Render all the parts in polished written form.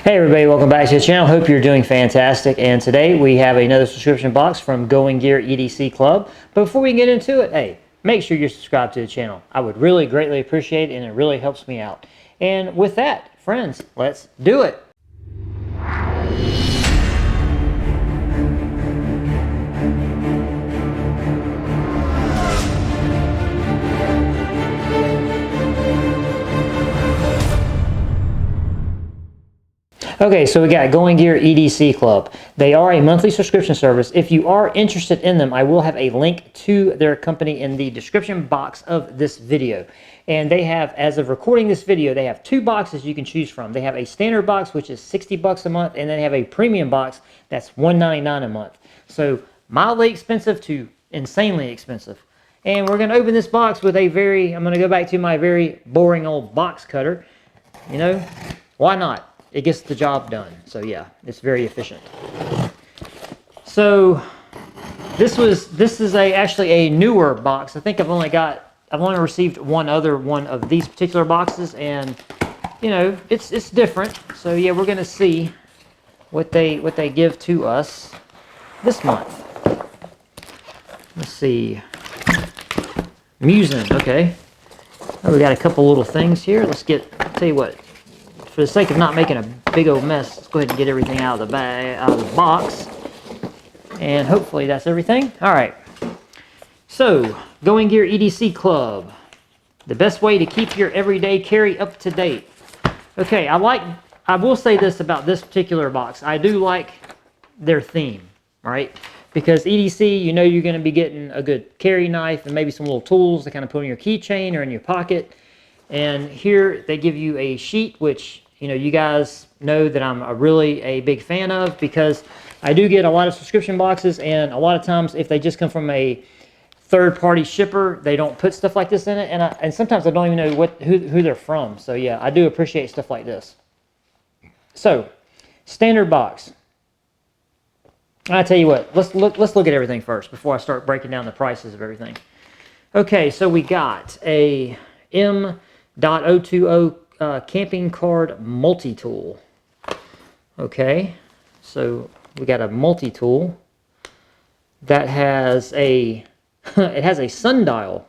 Hey everybody, welcome back to the channel. Hope you're doing fantastic. And today we have another subscription box from Going Gear EDC Club. But before we get into it, hey, make sure you're subscribed to the channel. I would really greatly appreciate it, and it really helps me out. And with that, friends, let's do it. Okay, so we got Going Gear EDC Club. They are a monthly subscription service. If you are interested in them, I will have a link to their company in the description box of this video. And they have, as of recording this video, they have two boxes you can choose from. They have a standard box, which is $60 a month, and then they have a premium box that's $199 a month. So mildly expensive to insanely expensive. And we're going to open this box with I'm going to go back to my very boring old box cutter. You know, why not? It gets the job done. So yeah, it's very efficient. So this is actually a newer box. I think I've only received one other one of these particular boxes, and you know, it's different. So yeah, we're gonna see what they give to us this month. Let's see. Musing, okay. Oh, we got a couple little things here. Tell you what. For the sake of not making a big old mess, let's go ahead and get everything out of the box. And hopefully that's everything. All right. So, Going Gear EDC Club. The best way to keep your everyday carry up to date. Okay, I will say this about this particular box. I do like their theme, right? Because EDC, you know you're going to be getting a good carry knife and maybe some little tools to kind of put in your keychain or in your pocket. And here they give you a sheet, which you know, you guys know that I'm really a big fan of, because I do get a lot of subscription boxes, and a lot of times if they just come from a third-party shipper, they don't put stuff like this in it, and sometimes I don't even know who they're from. So yeah, I do appreciate stuff like this. So, standard box. I tell you what, let's look at everything first before I start breaking down the prices of everything. Okay, so we got a M.020 camping card multi-tool. Okay, so we got a multi-tool that has it has a sundial.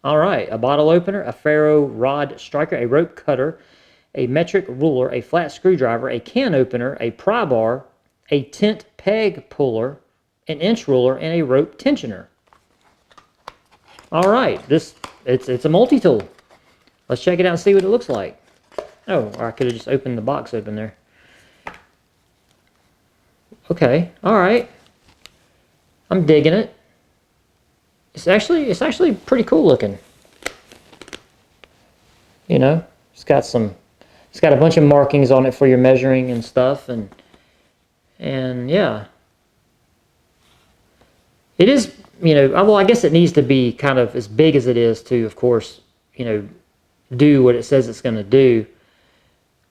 All right, a bottle opener, a ferro rod striker, a rope cutter, a metric ruler, a flat screwdriver, a can opener, a pry bar, a tent peg puller, an inch ruler, and a rope tensioner. All right, it's a multi-tool. Let's check it out and see what it looks like. Oh, or I could have just opened the box open there. Okay, all right. I'm digging it. It's actually pretty cool looking. You know, it's got a bunch of markings on it for your measuring and stuff, and yeah. It is, you know, well, I guess it needs to be kind of as big as it is to, of course, you know, do what it says it's going to do.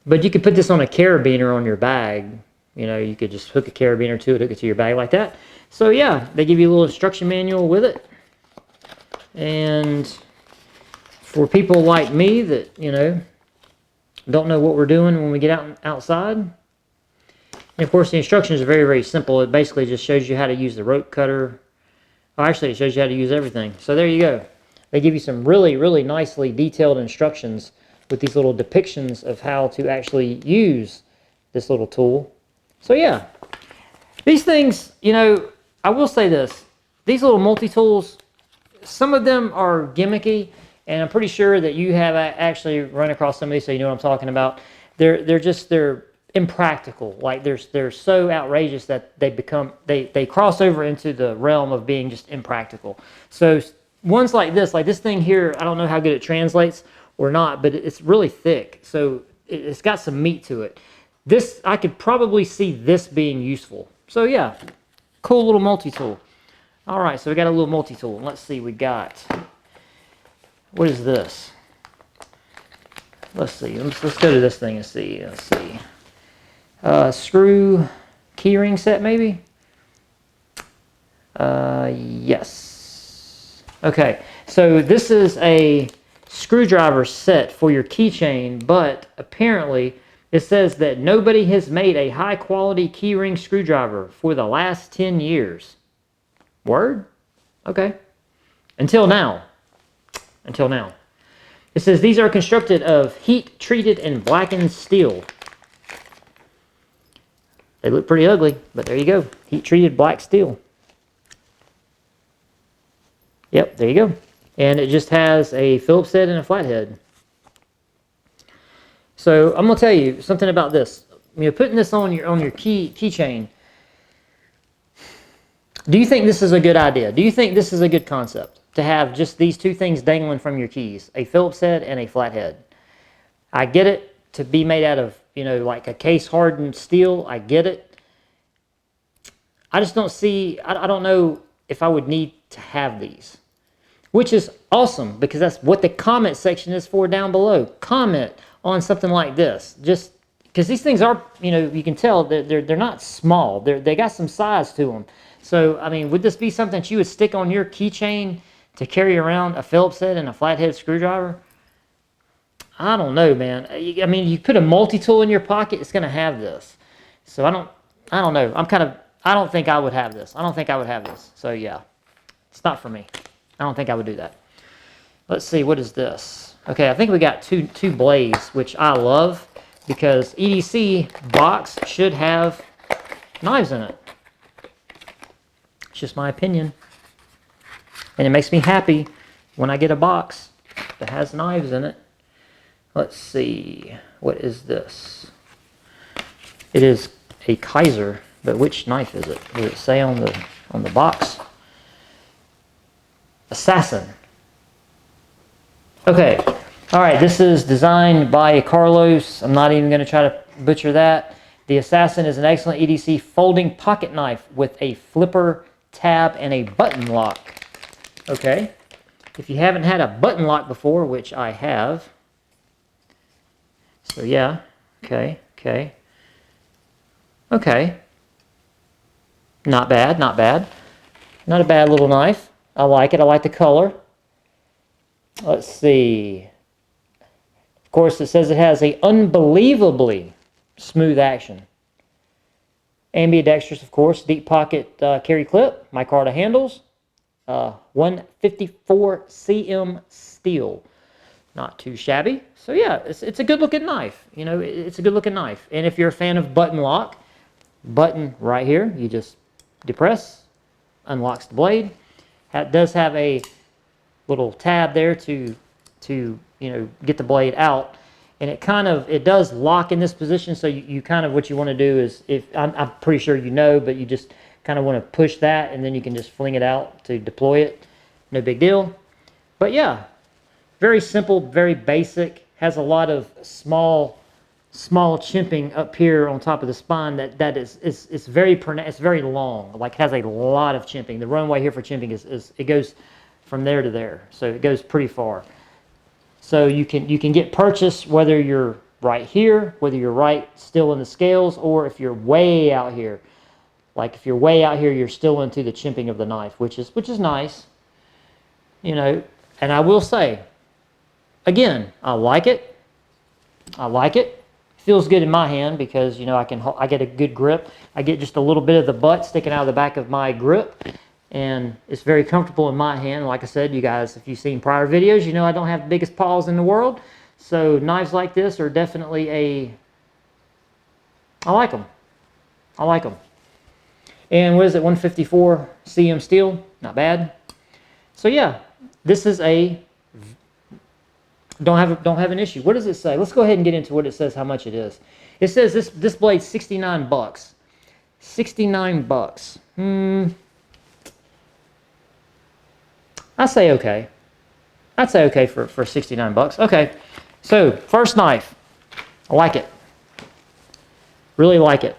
But you could put this on a carabiner on your bag. You know, you could just hook a carabiner to it, hook it to your bag like that. So yeah, they give you a little instruction manual with it. And for people like me that, you know, don't know what we're doing when we get outside. And of course, the instructions are very, very simple. It basically just shows you how to use the rope cutter. Oh, actually, it shows you how to use everything. So there you go. They give you some really, really nicely detailed instructions with these little depictions of how to actually use this little tool. So yeah, these things, you know, I will say this. These little multi-tools, some of them are gimmicky, and I'm pretty sure that you have actually run across some of these, so you know what I'm talking about. They're impractical. Like they're so outrageous that they cross over into the realm of being just impractical. So ones like this thing here, I don't know how good it translates or not, but it's really thick, so it's got some meat to it. This, I could probably see this being useful. So yeah, cool little multi-tool. All right, so we got a little multi-tool. Let's see, we got, what is this? Let's see, let's go to this thing and see. Let's see. Screw keyring set, maybe? Yes. Okay, so this is a screwdriver set for your keychain, but apparently It says that nobody has made a high-quality keyring screwdriver for the last 10 years. Word? Okay. Until now. Until now. It says these are constructed of heat-treated and blackened steel. They look pretty ugly, but there you go. Heat-treated black steel. Yep, there you go. And it just has a Phillips head and a flathead. So I'm gonna tell you something about this. You know, putting this on your keychain. Do you think this is a good idea? Do you think this is a good concept to have just these two things dangling from your keys, a Phillips head and a flathead? I get it, to be made out of, you know, like a case hardened steel. I get it. I just don't see. I don't know if I would need to have these. Which is awesome, because that's what the comment section is for down below. Comment on something like this. Just because these things are, you know, you can tell they're not small. They got some size to them. So, I mean, would this be something that you would stick on your keychain to carry around a Phillips head and a flathead screwdriver? I don't know, man. I mean, you put a multi-tool in your pocket, it's going to have this. So I don't know. I don't think I would have this. I don't think I would have this. So yeah, it's not for me. I don't think I would do that. Let's see, what is this? Okay, I think we got two blades, which I love, because EDC box should have knives in it. It's just my opinion. And it makes me happy when I get a box that has knives in it. Let's see, what is this? It is a Kaiser, but which knife is it? Does it say on the box? Assassin. Okay, all right, this is designed by Carlos. I'm not even going to try to butcher that. The Assassin is an excellent EDC folding pocket knife with a flipper tab and a button lock. Okay, if you haven't had a button lock before, which I have. So yeah, okay. Not bad, not bad. Not a bad little knife. I like it. I like the color. Let's see. Of course, it says it has a unbelievably smooth action. Ambidextrous, of course. Deep pocket carry clip. Micarta handles. 154 cm steel. Not too shabby. So yeah, it's a good looking knife. You know, it's a good looking knife. And if you're a fan of button lock, button right here, you just depress, unlocks the blade. It does have a little tab there to you know, get the blade out, and it does lock in this position. So you kind of, what you want to do is, if I'm pretty sure you know, but you just kind of want to push that, and then you can just fling it out to deploy it. No big deal. But yeah, very simple, very basic. Has a lot of small chimping up here on top of the spine that is very pronounced. It's very long, like it has a lot of chimping. The runway here for chimping is it goes from there to there, so it goes pretty far. So you can get purchase whether you're right here, whether you're right still in the scales, or if you're way out here. Like if you're way out here, you're still into the chimping of the knife, which is nice, you know. And I will say, again, I like it. Feels good in my hand because, you know, I get a good grip. I get just a little bit of the butt sticking out of the back of my grip, and it's very comfortable in my hand. Like I said, you guys, if you've seen prior videos, you know I don't have the biggest paws in the world. So knives like this are definitely I like them. I like them. And what is it, 154 cm steel? Not bad. So yeah, this is don't have an issue. What does it say? Let's go ahead and get into what it says, how much it is. It says this blade's 69 bucks. 69 bucks. I say okay. I'd say okay for 69 bucks. Okay. So, first knife. I like it. Really like it.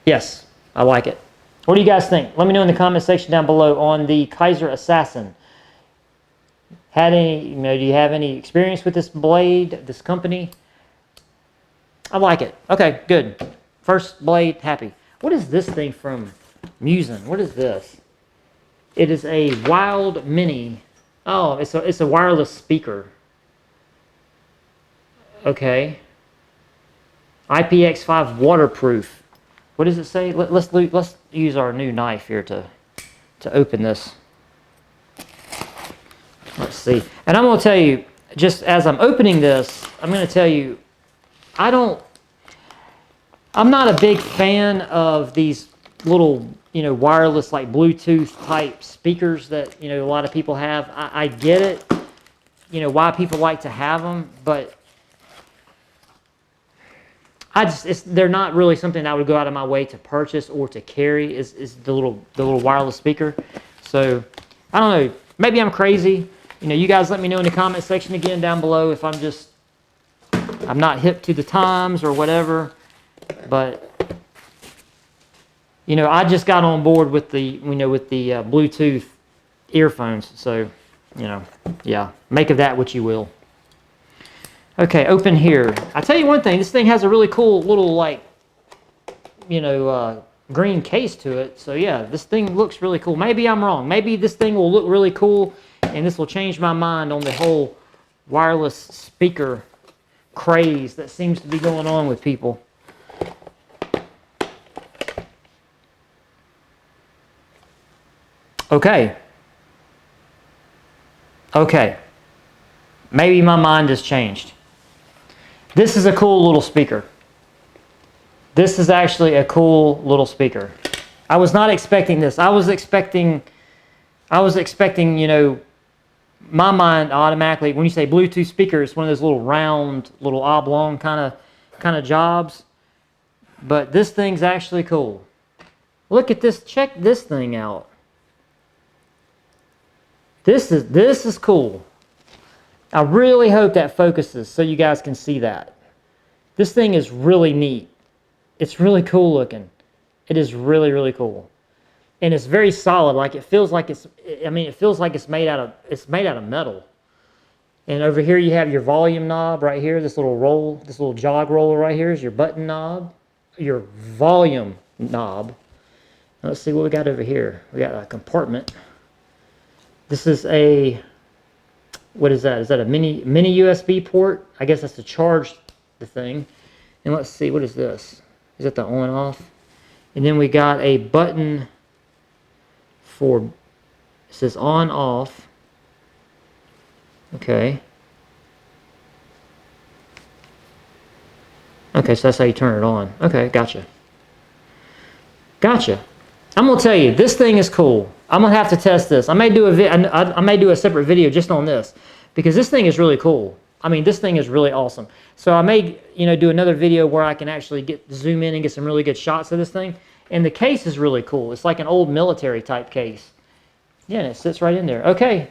Yes, I like it. What do you guys think? Let me know in the comment section down below on the Kaiser Assassin. Do you have any experience with this blade, this company? I like it. Okay, good. First blade, happy. What is this thing from Musin? What is this? It is a Wild Mini. Oh, it's a wireless speaker. Okay. IPX5 waterproof. What does it say? Let's use our new knife here to open this. Let's see. And I'm going to tell you, just as I'm opening this, I'm going to tell you, I'm not a big fan of these little, wireless, like Bluetooth type speakers that, a lot of people have. I get it, why people like to have them, but they're not really something I would go out of my way to purchase or to carry is the little wireless speaker. So I don't know, maybe I'm crazy. You guys let me know in the comment section again down below if I'm not hip to the times or whatever. But I just got on board with the Bluetooth earphones. So yeah, make of that what you will. Okay, open here. I tell you one thing, this thing has a really cool little, like, green case to it. So yeah, this thing looks really cool. Maybe I'm wrong. Maybe this thing will look really cool and this will change my mind on the whole wireless speaker craze that seems to be going on with people. Okay. Okay. Maybe my mind has changed. This is a cool little speaker. This is actually a cool little speaker. I was not expecting this. I was expecting, my mind automatically, when you say Bluetooth speaker, it's one of those little round, little oblong kind of jobs. But this thing's actually cool. Look at this. Check this thing out. This is cool. I really hope that focuses so you guys can see that. This thing is really neat. It's really cool looking. It is really, really cool. And it's very solid. Like it feels like it's made out of metal. And over here you have your volume knob right here, this little jog roller right here is your button knob, your volume knob. Let's see what we got over here. We got a compartment. This is what is that? Is that a mini USB port? I guess that's to charge the thing. And let's see, what is this? Is that the on off? And then we got a button for, it says on off. Okay. Okay, so that's how you turn it on. Okay, gotcha. Gotcha. I'm gonna tell you, this thing is cool. I'm gonna have to test this. I may do a separate video just on this because this thing is really cool. I mean, this thing is really awesome. So I may, do another video where I can actually zoom in and get some really good shots of this thing. And the case is really cool. It's like an old military type case. Yeah, and it sits right in there. Okay.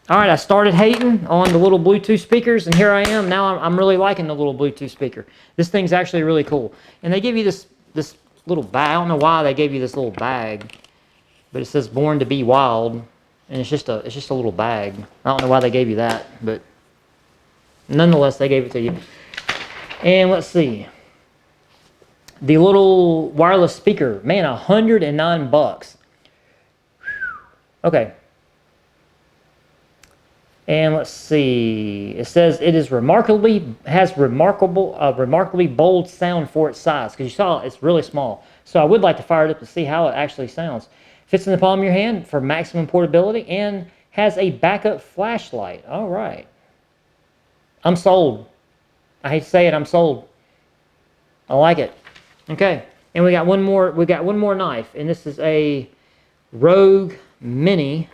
All right, I started hating on the little Bluetooth speakers, and here I am. Now I'm really liking the little Bluetooth speaker. This thing's actually really cool. And they give you this little bag. I don't know why they gave you this little bag, but it says "Born to Be Wild," and it's just a little bag. I don't know why they gave you that, but nonetheless, they gave it to you. And let's see, the little wireless speaker, man, $109. Okay. And let's see, it says it is remarkably bold sound for its size. Because you saw it's really small. So I would like to fire it up to see how it actually sounds. Fits in the palm of your hand for maximum portability and has a backup flashlight. All right. I'm sold. I hate to say it, I'm sold. I like it. Okay. And we got one more knife, and this is a Rogue Mini.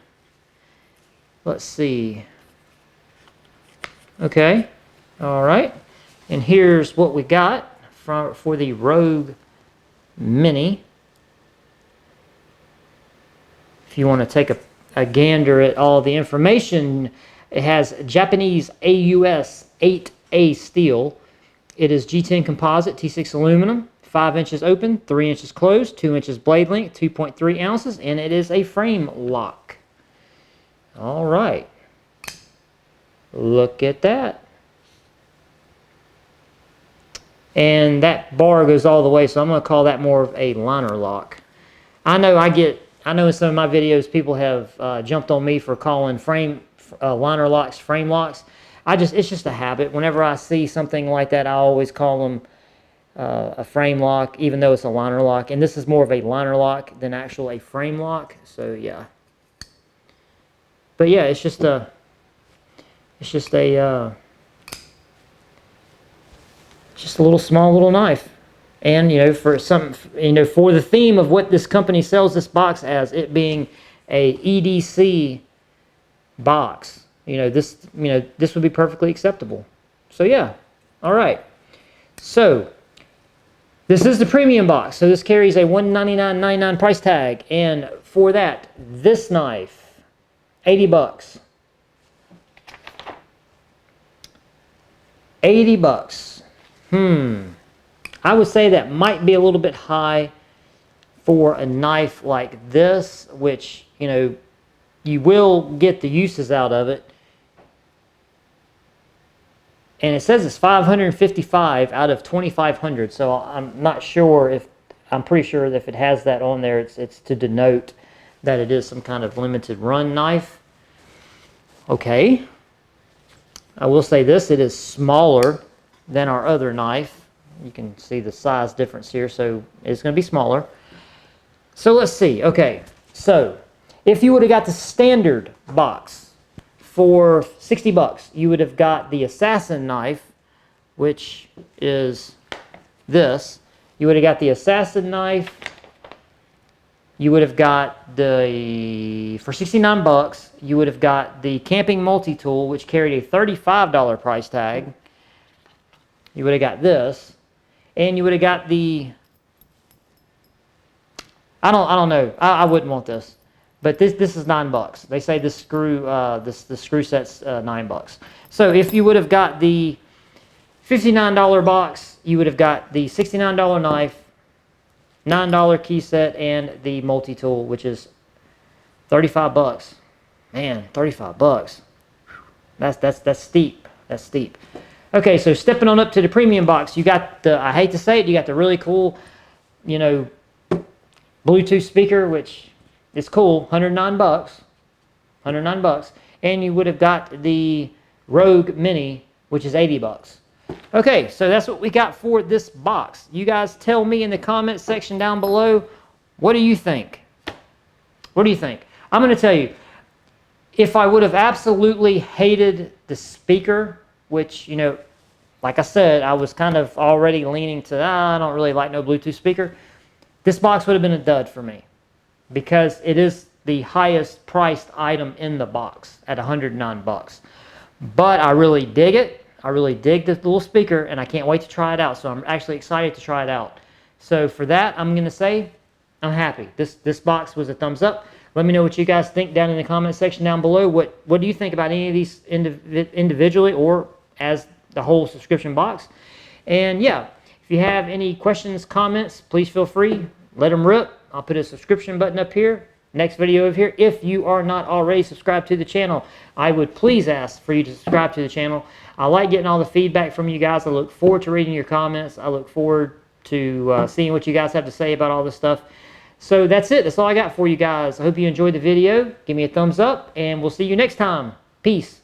Let's see. Okay, all right, and here's what we got for the Rogue Mini. If you want to take a gander at all the information, it has Japanese AUS 8A steel. It is G10 composite, T6 aluminum, 5 inches open, 3 inches closed, 2 inches blade length, 2.3 ounces, and it is a frame lock. All right. Look at that. And that bar goes all the way, so I'm going to call that more of a liner lock. I know in some of my videos people have jumped on me for calling liner locks frame locks. it's just a habit. Whenever I see something like that, I always call them a frame lock, even though it's a liner lock. And this is more of a liner lock than actual a frame lock. So yeah. But yeah, it's just a little small little knife. And you know, for for the theme of what this company sells this box as, it being a EDC box, this would be perfectly acceptable. So yeah. All right. So this is the premium box. So this carries a $199.99 price tag, and for that, this knife, 80 bucks. 80 bucks. I would say that might be a little bit high for a knife like this, which, you will get the uses out of it. And it says it's 555 out of 2,500. So I'm not sure if, I'm pretty sure that if it has that on there, it's to denote that it is some kind of limited run knife. Okay. I will say this, it is smaller than our other knife. You can see the size difference here, so it's going to be smaller. So let's see. Okay, so if you would have got the standard box for 60 bucks, you would have got the assassin knife, which is this. You would have got the assassin knife. You would have got for 69 bucks, you would have got the camping multi-tool, which carried a $35 price tag. You would have got this. And you would have got the, I don't know, I wouldn't want this, but this is $9. They say this screw the screw set's $9. So if you would have got the $59 box, you would have got the $69 knife, $9 key set, and the multi-tool, which is 35 bucks. Man, 35 bucks. That's steep. That's steep. Okay, so stepping on up to the premium box, you got the, I hate to say it, you got the really cool, Bluetooth speaker, which is cool, 109 bucks. 109 bucks. And you would have got the Rogue Mini, which is 80 bucks. Okay, so that's what we got for this box. You guys tell me in the comments section down below, what do you think? What do you think? I'm going to tell you, if I would have absolutely hated the speaker, which, like I said, I was kind of already leaning to, I don't really like no Bluetooth speaker, this box would have been a dud for me because it is the highest priced item in the box at 109 bucks. But I really dig it. I really dig this little speaker, and I can't wait to try it out. So I'm actually excited to try it out. So for that, I'm going to say I'm happy. This box was a thumbs up. Let me know what you guys think down in the comment section down below. What do you think about any of these individually or as the whole subscription box? And yeah, if you have any questions, comments, please feel free. Let them rip. I'll put a subscription button up here. Next video over here. If you are not already subscribed to the channel, I would please ask for you to subscribe to the channel. I like getting all the feedback from you guys. I look forward to reading your comments. I look forward to seeing what you guys have to say about all this stuff. So that's it. That's all I got for you guys. I hope you enjoyed the video. Give me a thumbs up, and we'll see you next time. Peace.